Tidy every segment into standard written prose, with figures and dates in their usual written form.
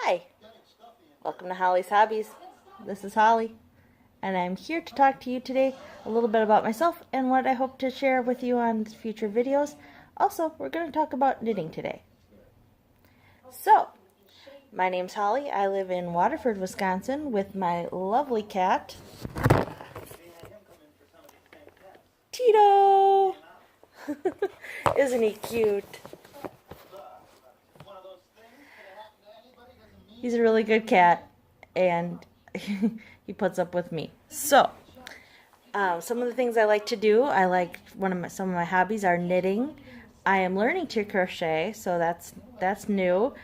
Hi, welcome to Holly's Hobbies. This is Holly, and I'm here to talk to you today a little bit about myself and what I hope to share with you on future videos. Also, we're going to talk about knitting today. So, my name's Holly. I live in Waterford, Wisconsin with my lovely cat, Tito. Isn't he cute? He's a really good cat, and he puts up with me. So, some of the things I like to do, some of my hobbies are knitting. I am learning to crochet, so that's new.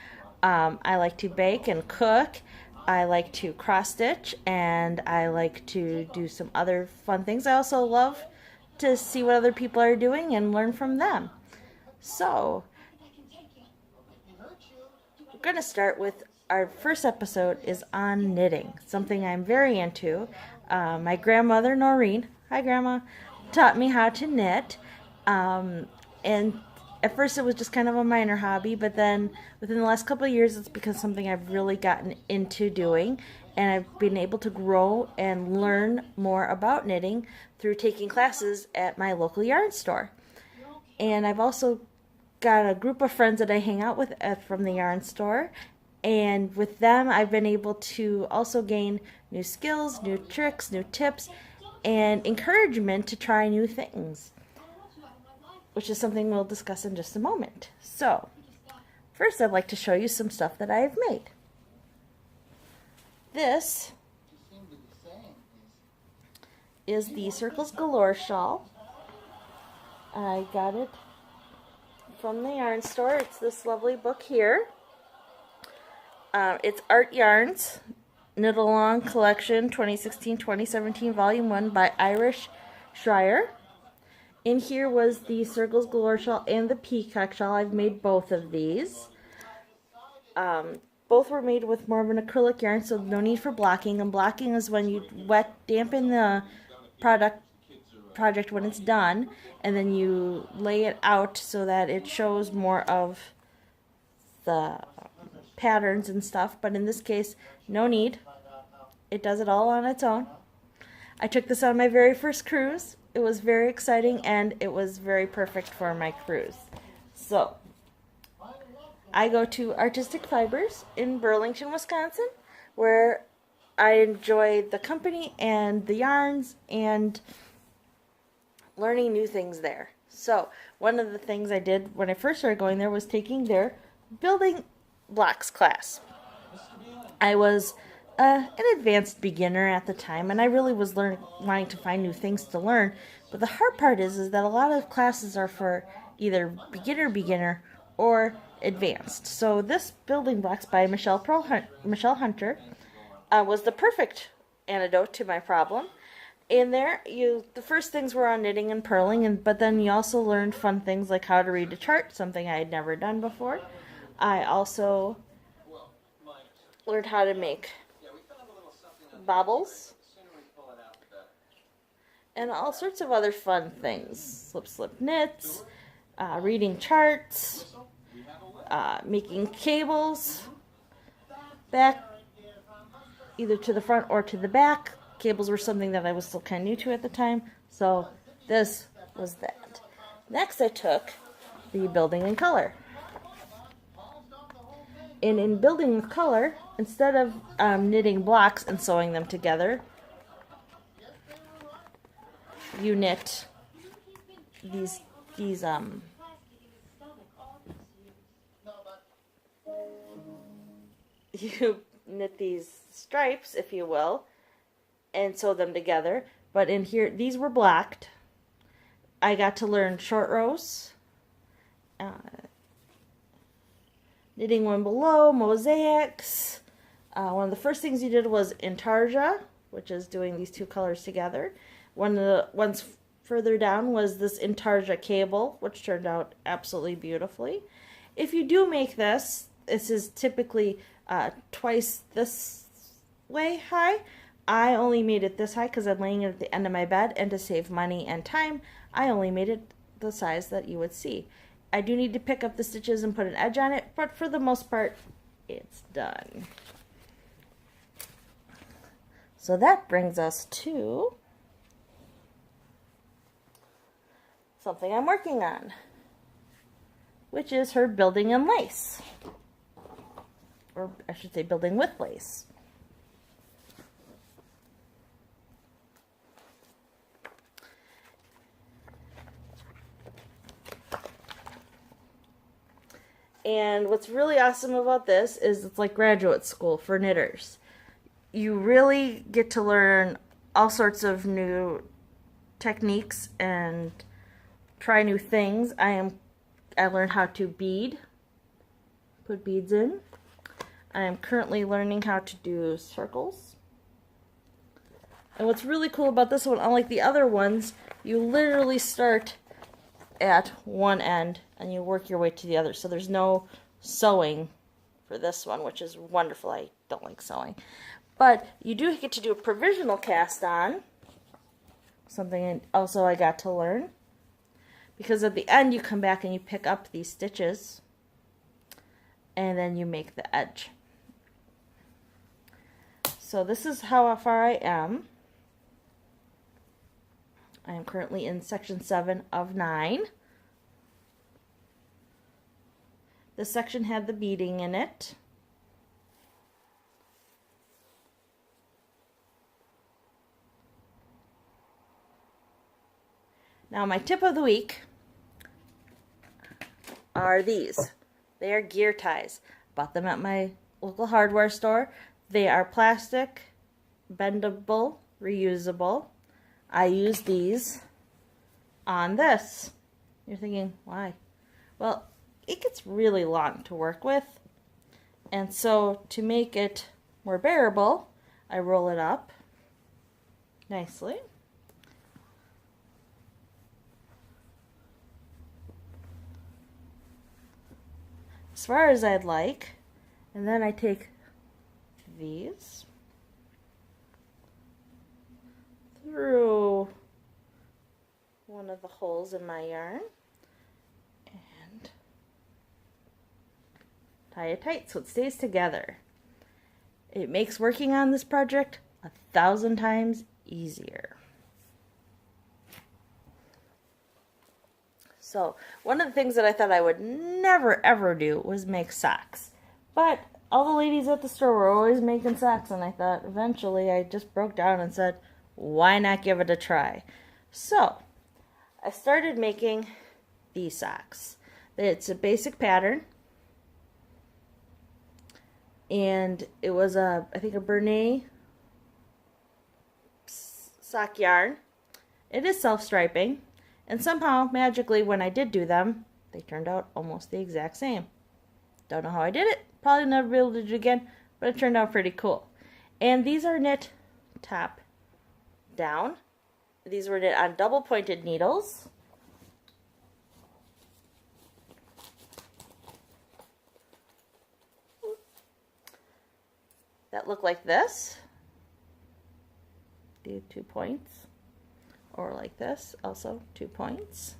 I like to bake and cook. I like to cross stitch, and I like to do some other fun things. I also love to see what other people are doing and learn from them. So, we're going to start with our first episode is on knitting, something I'm very into. My grandmother, Noreen, hi Grandma, taught me how to knit. And at first it was just kind of a minor hobby, but then within the last couple of years it's become something I've really gotten into doing. And I've been able to grow and learn more about knitting through taking classes at my local yarn store. And I've also got a group of friends that I hang out with from the yarn store. And with them, I've been able to also gain new skills, new tricks, new tips, and encouragement to try new things, which is something we'll discuss in just a moment. So, first I'd like to show you some stuff that I have made. This is the Circles Galore shawl. I got it from the yarn store. It's this lovely book here. It's Art Yarns, Knit Along Collection 2016-2017, Volume 1 by Irish Schreier. In here was the Circles Galore shawl and the Peacock shawl. I've made both of these. Both were made with more of an acrylic yarn, so no need for blocking. And blocking is when you dampen the project when it's done, and then you lay it out so that it shows more of the patterns and stuff, but in this case, no need. It does it all on its own. I took this on my very first cruise. It was very exciting, and it was very perfect for my cruise. So, I go to Artistic Fibers in Burlington, Wisconsin, where I enjoy the company and the yarns and learning new things there. So, one of the things I did when I first started going there was taking their building blocks class. I was an advanced beginner at the time, and I really was wanting to find new things to learn. But the hard part is that a lot of classes are for either beginner or advanced. So this building blocks by Michelle Hunter was the perfect antidote to my problem. In there, the first things were on knitting and purling, but then you also learned fun things like how to read a chart, something I had never done before. I also learned how to make baubles and all sorts of other fun things. Slip knits, reading charts, making cables, back either to the front or to the back. Cables were something that I was still kind of new to at the time, so this was that. Next I took the building in color. And in building with color, instead of knitting blocks and sewing them together, you knit these you knit these stripes, if you will, and sew them together. But in here, these were blocked. I got to learn short rows, knitting one below, mosaics. One of the first things you did was intarsia, which is doing these two colors together. One of the ones further down was this intarsia cable, which turned out absolutely beautifully. If you do make this is typically twice this way high. I only made it this high because I'm laying it at the end of my bed, and to save money and time, I only made it the size that you would see. I do need to pick up the stitches and put an edge on it, but for the most part, it's done. So that brings us to something I'm working on, which is her building in lace. Or I should say building with lace. And what's really awesome about this is it's like graduate school for knitters. You really get to learn all sorts of new techniques and try new things. I learned how to bead, put beads in. I am currently learning how to do circles. And what's really cool about this one, unlike the other ones, you literally start at one end and you work your way to the other. So there's no sewing for this one, which is wonderful. I don't like sewing. But you do get to do a provisional cast on. Something also I got to learn. Because at the end you come back and you pick up these stitches and then you make the edge. So this is how far I am. I am currently in section 7 of 9. This section had the beading in it. Now my tip of the week are these. They are gear ties. Bought them at my local hardware store. They are plastic, bendable, reusable. I use these on this. You're thinking, why? Well, it gets really long to work with. And so to make it more bearable, I roll it up nicely. As far as I'd like. And then I take these through one of the holes in my yarn and tie it tight so it stays together. It makes working on this project 1,000 times easier. So one of the things that I thought I would never ever do was make socks. But all the ladies at the store were always making socks, and I thought eventually I just broke down and said, why not give it a try? So I started making these socks. It's a basic pattern, and it was I think a Bernay sock yarn. It is self-striping, and somehow magically when I did do them, they turned out almost the exact same. Don't know how I did it. Probably never be able to do it again, but it turned out pretty cool. And these are knit top down. These were knit on double pointed needles. That look like this. Do 2 points. Or like this, also 2 points.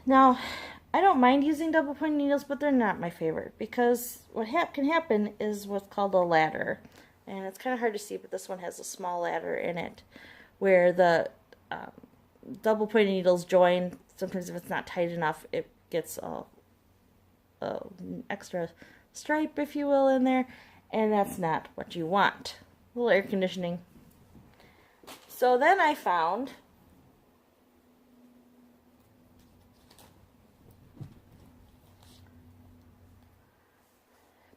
Now, I don't mind using double point needles, but they're not my favorite because what can happen is what's called a ladder. And it's kind of hard to see, but this one has a small ladder in it where the double point needles join. Sometimes if it's not tight enough, it gets an extra stripe, if you will, in there. And that's not what you want. A little air conditioning. So then I found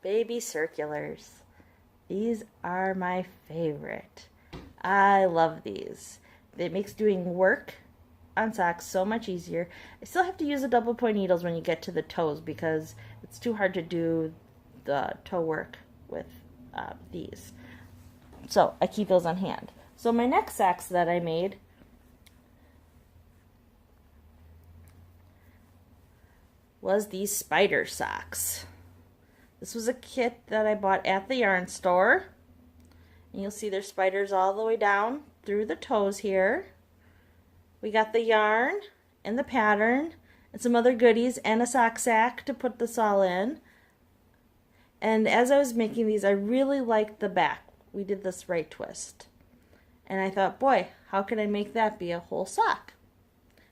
baby circulars. These are my favorite. I love these. It makes doing work on socks so much easier. I still have to use the double point needles when you get to the toes because it's too hard to do the toe work with these. So I keep those on hand. So my next socks that I made was these spider socks. This was a kit that I bought at the yarn store. And you'll see there's spiders all the way down through the toes here. We got the yarn and the pattern, and some other goodies and a sock sack to put this all in. And as I was making these, I really liked the back. We did this right twist. And I thought, boy, how can I make that be a whole sock?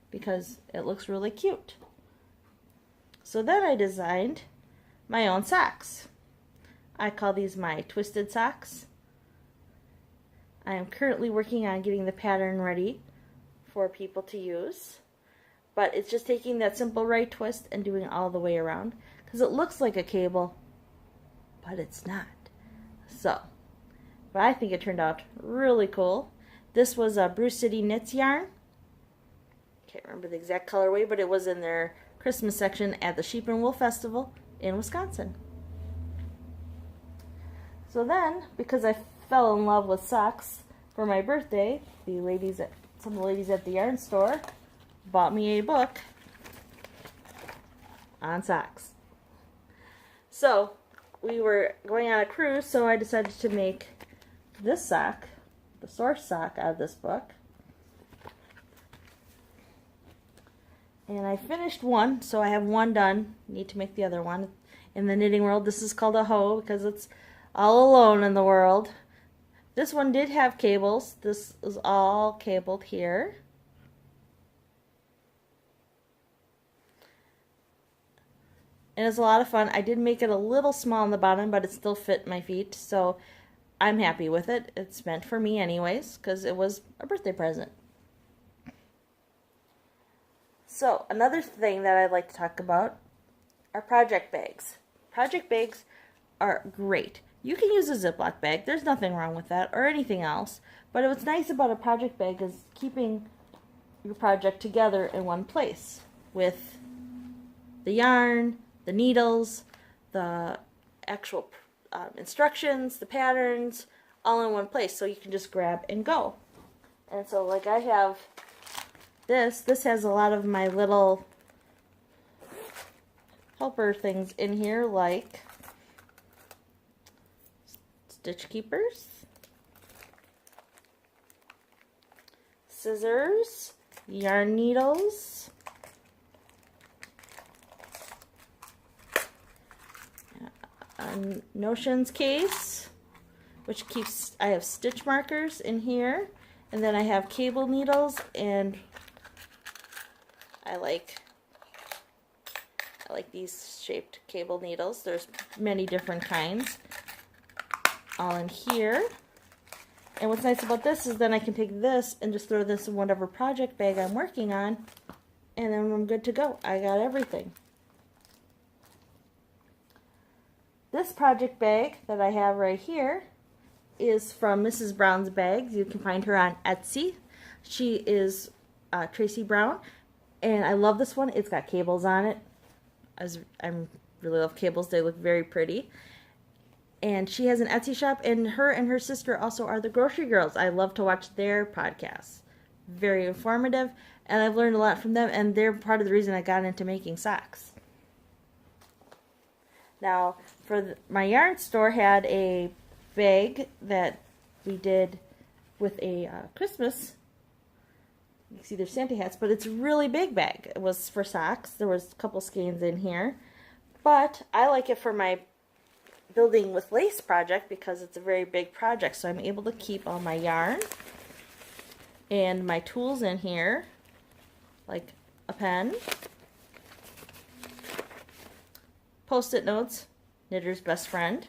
Because it looks really cute. So then I designed my own socks. I call these my twisted socks. I am currently working on getting the pattern ready for people to use. But it's just taking that simple right twist and doing all the way around. Because it looks like a cable, but it's not. But I think it turned out really cool. This was a Brew City Knits yarn. Can't remember the exact colorway, but it was in their Christmas section at the Sheep and Wool Festival in Wisconsin. So then, because I fell in love with socks for my birthday, some of the ladies at the yarn store bought me a book on socks. So we were going on a cruise, so I decided to make this sock, the source sock, out of this book. And I finished one, so I have one done. Need to make the other one. In the knitting world, this is called a hoe because it's all alone in the world. This one did have cables. This is all cabled here. And it's a lot of fun. I did make it a little small on the bottom, but it still fit my feet, so I'm happy with it. It's meant for me anyways, because it was a birthday present. So, another thing that I'd like to talk about are project bags. Project bags are great. You can use a Ziploc bag. There's nothing wrong with that, or anything else. But what's nice about a project bag is keeping your project together in one place with the yarn, the needles, the actual instructions, the patterns, all in one place, so you can just grab and go. And so, like, I have this has a lot of my little helper things in here, like stitch keepers, scissors, yarn needles, notions case, which keeps, I have stitch markers in here, and then I have cable needles, and I like these shaped cable needles. There's many different kinds all in here. And what's nice about this is then I can take this and just throw this in whatever project bag I'm working on, and then I'm good to go. I got everything. This project bag that I have right here is from Mrs. Brown's Bags. You can find her on Etsy. She is Tracy Brown, and I love this one. It's got cables on it. I really love cables. They look very pretty. And she has an Etsy shop, and her sister also are the Grocery Girls. I love to watch their podcasts. Very informative, and I've learned a lot from them, and they're part of the reason I got into making socks. Now, my yarn store had a bag that we did with a Christmas. You can see there's Santa hats, but it's a really big bag. It was for socks. There was a couple skeins in here. But I like it for my building with lace project because it's a very big project. So I'm able to keep all my yarn and my tools in here, like a pen, Post-it notes, knitter's best friend,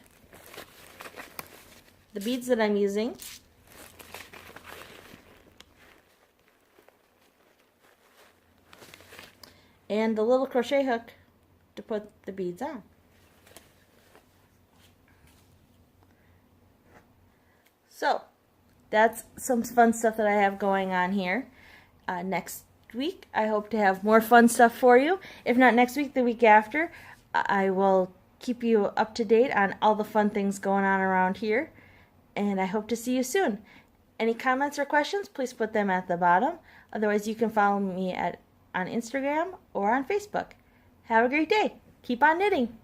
the beads that I'm using, and the little crochet hook to put the beads on. So that's some fun stuff that I have going on here. Next week I hope to have more fun stuff for you. If not next week, the week after, I will keep you up to date on all the fun things going on around here, and I hope to see you soon. Any comments or questions, please put them at the bottom. Otherwise, you can follow me on Instagram or on Facebook. Have a great day. Keep on knitting.